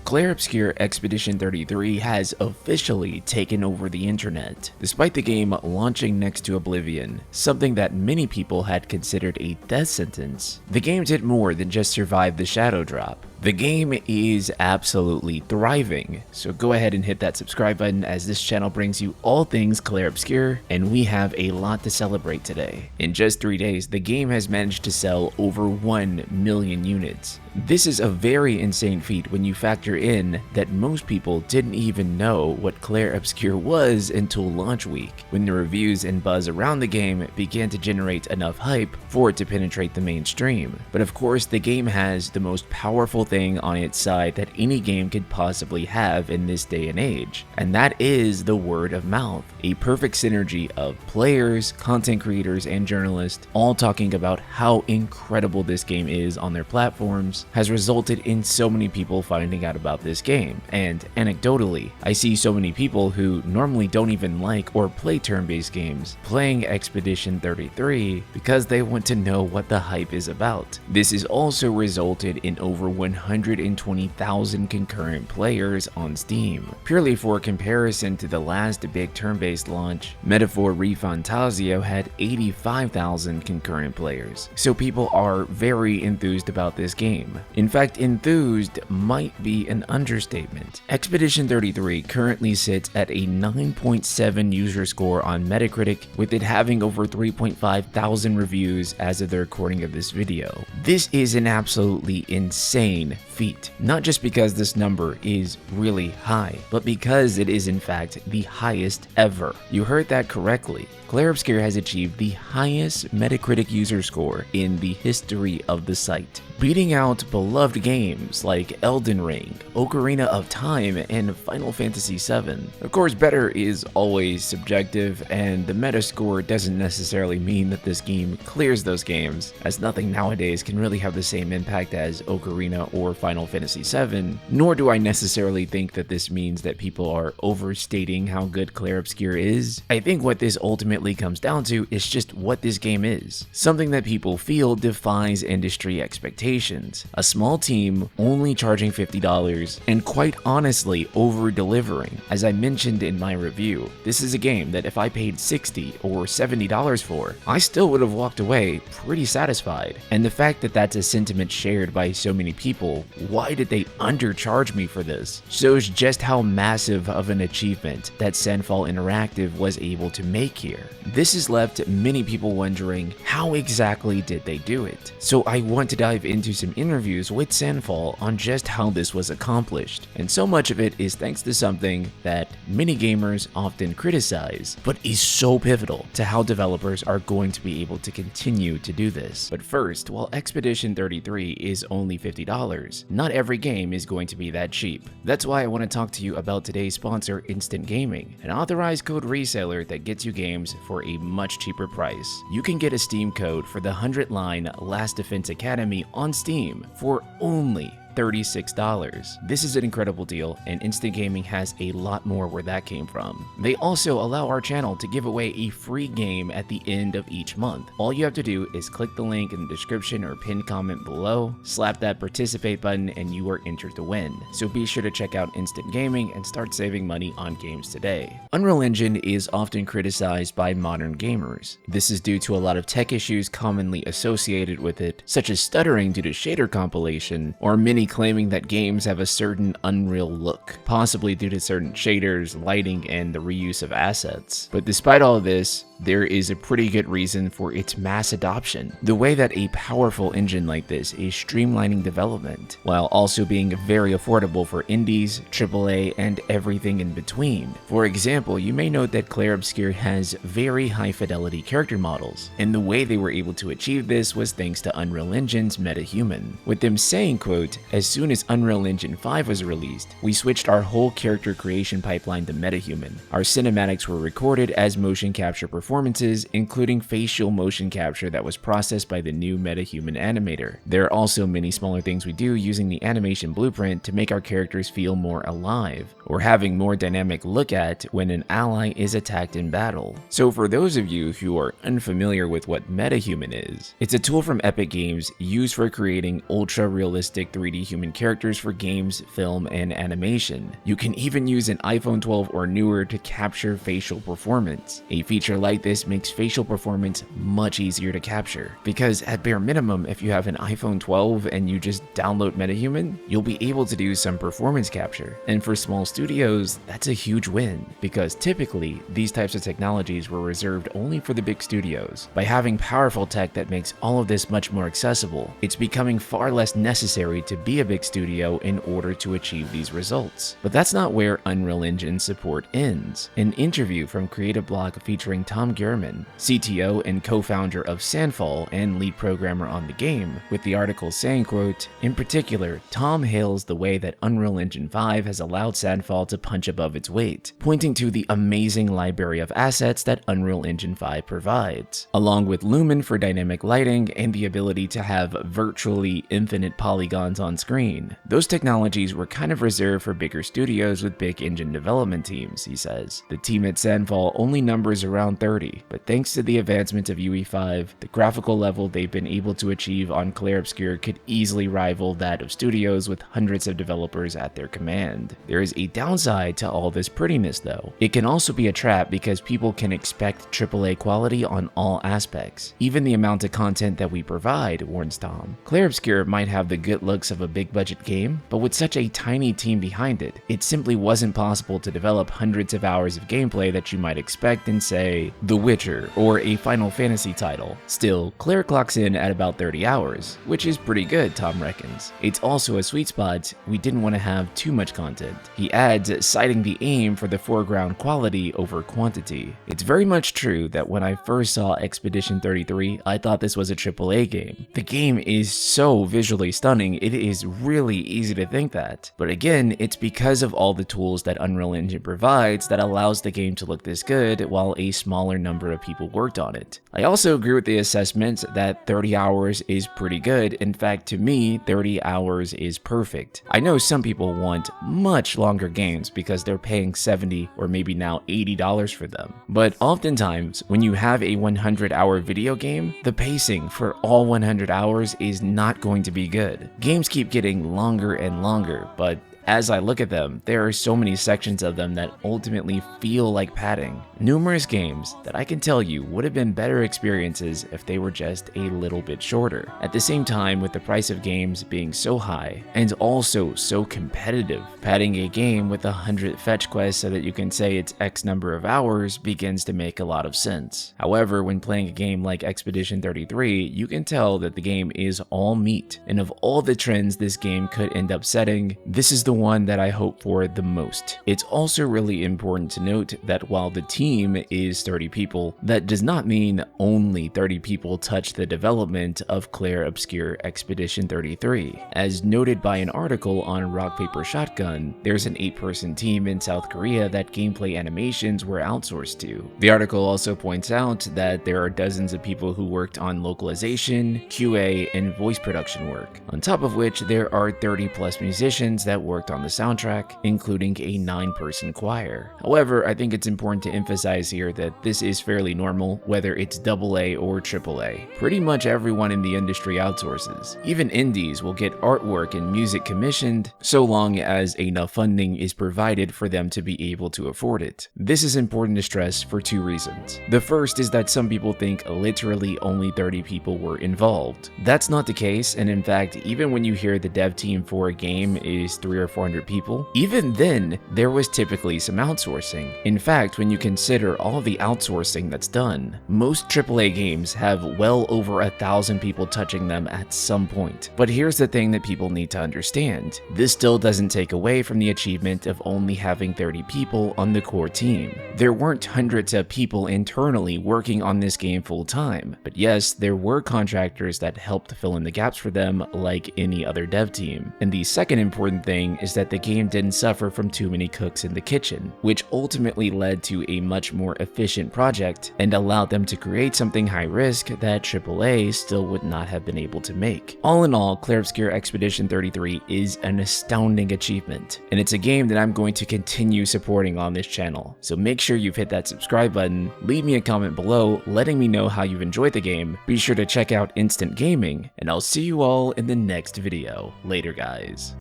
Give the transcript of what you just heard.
Clair Obscur Expedition 33 has officially taken over the internet, despite the game launching next to Oblivion, something that many people had considered a death sentence. The game did more than just survive the shadow drop. The game is absolutely thriving, so go ahead and hit that subscribe button as this channel brings you all things Clair Obscur, and we have a lot to celebrate today. In just 3 days, the game has managed to sell over 1 million units. This is a very insane feat when you factor in that most people didn't even know what Clair Obscur was until launch week, when the reviews and buzz around the game began to generate enough hype for it to penetrate the mainstream. But of course, the game has the most powerful thing on its side that any game could possibly have in this day and age, and that is the word of mouth. A perfect synergy of players, content creators, and journalists all talking about how incredible this game is on their platforms has resulted in so many people finding out about this game. And anecdotally, I see so many people who normally don't even like or play turn-based games playing Expedition 33 because they want to know what the hype is about. This has also resulted in over 120,000 concurrent players on Steam. Purely for comparison to the last big turn-based launch, Metaphor ReFantazio had 85,000 concurrent players. So people are very enthused about this game. In fact, enthused might be an understatement. Expedition 33 currently sits at a 9.7 user score on Metacritic, with it having over 3.5 thousand reviews as of the recording of this video. This is an absolutely insane feat, not just because this number is really high, but because it is in fact the highest ever. You heard that correctly. Clair Obscur has achieved the highest Metacritic user score in the history of the site, beating out beloved games like Elden Ring, Ocarina of Time, and Final Fantasy VII. Of course, better is always subjective, and the Metascore doesn't necessarily mean that this game clears those games, as nothing nowadays can really have the same impact as Ocarina or Final Fantasy VII, nor do I necessarily think that this means that people are overstating how good Clair Obscur is. I think what this ultimately comes down to is just what this game is. Something that people feel defies industry expectations. A small team only charging $50 and quite honestly over-delivering. As I mentioned in my review, this is a game that if I paid $60 or $70 for, I still would have walked away pretty satisfied. And the fact that that's a sentiment shared by so many people, why did they undercharge me for this, shows just how massive of an achievement that Sandfall Interactive was able to make here. This has left many people wondering, how exactly did they do it? So I want to dive into some interviews with Sandfall on just how this was accomplished, and so much of it is thanks to something that many gamers often criticize, but is so pivotal to how developers are going to be able to continue to do this. But first, while Expedition 33 is only $50, not every game is going to be that cheap. That's why I want to talk to you about today's sponsor, Instant Gaming, an authorized code reseller that gets you games for a much cheaper price. You can get a Steam code for the 100-line Last Defense Academy on Steam for only $36. This is an incredible deal, and Instant Gaming has a lot more where that came from. They also allow our channel to give away a free game at the end of each month. All you have to do is click the link in the description or pinned comment below, slap that participate button, and you are entered to win. So be sure to check out Instant Gaming and start saving money on games today. Unreal Engine is often criticized by modern gamers. This is due to a lot of tech issues commonly associated with it, such as stuttering due to shader compilation, or many claiming that games have a certain unreal look, possibly due to certain shaders, lighting, and the reuse of assets. But despite all of this, there is a pretty good reason for its mass adoption. The way that a powerful engine like this is streamlining development, while also being very affordable for indies, AAA, and everything in between. For example, you may note that Clair Obscur has very high fidelity character models, and the way they were able to achieve this was thanks to Unreal Engine's MetaHuman, with them saying, quote, "As soon as Unreal Engine 5 was released, we switched our whole character creation pipeline to MetaHuman. Our cinematics were recorded as motion capture performances performances, including facial motion capture that was processed by the new MetaHuman animator. There are also many smaller things we do using the animation blueprint to make our characters feel more alive, or having more dynamic look at when an ally is attacked in battle. So for those of you who are unfamiliar with what MetaHuman is, it's a tool from Epic Games used for creating ultra-realistic 3D human characters for games, film, and animation. You can even use an iPhone 12 or newer to capture facial performance. A feature like this makes facial performance much easier to capture, because at bare minimum, if you have an iPhone 12 and you just download MetaHuman, you'll be able to do some performance capture. And for small studios, that's a huge win, because typically these types of technologies were reserved only for the big studios. By having powerful tech that makes all of this much more accessible, it's becoming far less necessary to be a big studio in order to achieve these results. But that's not where Unreal Engine support ends. An interview from Creative Block featuring Tom Gurman, CTO and co-founder of Sandfall and lead programmer on the game, with the article saying, quote, "In particular, Tom hails the way that Unreal Engine 5 has allowed Sandfall to punch above its weight, pointing to the amazing library of assets that Unreal Engine 5 provides, along with Lumen for dynamic lighting and the ability to have virtually infinite polygons on screen. Those technologies were kind of reserved for bigger studios with big engine development teams," he says. The team at Sandfall only numbers around 30, but thanks to the advancement of UE5, the graphical level they've been able to achieve on Clair Obscur could easily rival that of studios with hundreds of developers at their command. There is a downside to all this prettiness though. It can also be a trap because people can expect AAA quality on all aspects, even the amount of content that we provide, warns Tom. Clair Obscur might have the good looks of a big budget game, but with such a tiny team behind it, it simply wasn't possible to develop hundreds of hours of gameplay that you might expect in, say, The Witcher or a Final Fantasy title. Still, Clair clocks in at about 30 hours, which is pretty good, Tom reckons. It's also a sweet spot. We didn't want to have too much content. He adds, citing the aim for the foreground quality over quantity. It's very much true that when I first saw Expedition 33, I thought this was a AAA game. The game is so visually stunning, it is really easy to think that. But again, it's because of all the tools that Unreal Engine provides that allows the game to look this good while a smaller number of people worked on it. I also agree with the assessment that 30 hours is pretty good. In fact, to me, 30 hours is perfect. I know some people want much longer games because they're paying $70 or maybe now $80 for them. But oftentimes, when you have a 100-hour video game, the pacing for all 100 hours is not going to be good. Games keep getting longer and longer, but as I look at them, there are so many sections of them that ultimately feel like padding. Numerous games that I can tell you would have been better experiences if they were just a little bit shorter. At the same time, with the price of games being so high and also so competitive, padding a game with 100 fetch quests so that you can say it's X number of hours begins to make a lot of sense. However, when playing a game like Expedition 33, you can tell that the game is all meat, and of all the trends this game could end up setting, this is the one that I hope for the most. It's also really important to note that while the team is 30 people, that does not mean only 30 people touch the development of Clair Obscur Expedition 33. As noted by an article on Rock Paper Shotgun, there's an 8-person team in South Korea that gameplay animations were outsourced to. The article also points out that there are dozens of people who worked on localization, QA, and voice production work, on top of which there are 30+ musicians that worked on the soundtrack, including a 9-person choir. However, I think it's important to emphasize here that this is fairly normal, whether it's AA or AAA. Pretty much everyone in the industry outsources. Even indies will get artwork and music commissioned, so long as enough funding is provided for them to be able to afford it. This is important to stress for 2 reasons. The first is that some people think literally only 30 people were involved. That's not the case, and in fact, even when you hear the dev team for a game is 300 or 400 people, even then, there was typically some outsourcing. In fact, when you consider all the outsourcing that's done, most AAA games have well over 1,000 people touching them at some point. But here's the thing that people need to understand. This still doesn't take away from the achievement of only having 30 people on the core team. There weren't hundreds of people internally working on this game full time, but yes, there were contractors that helped fill in the gaps for them like any other dev team. And the second important thing is that the game didn't suffer from too many cooks in the kitchen, which ultimately led to a much more efficient project and allowed them to create something high risk that AAA still would not have been able to make. All in all, Clair Obscur Expedition 33 is an astounding achievement, and it's a game that I'm going to continue supporting on this channel. So make sure you've hit that subscribe button, leave me a comment below letting me know how you've enjoyed the game, be sure to check out Instant Gaming, and I'll see you all in the next video. Later, guys.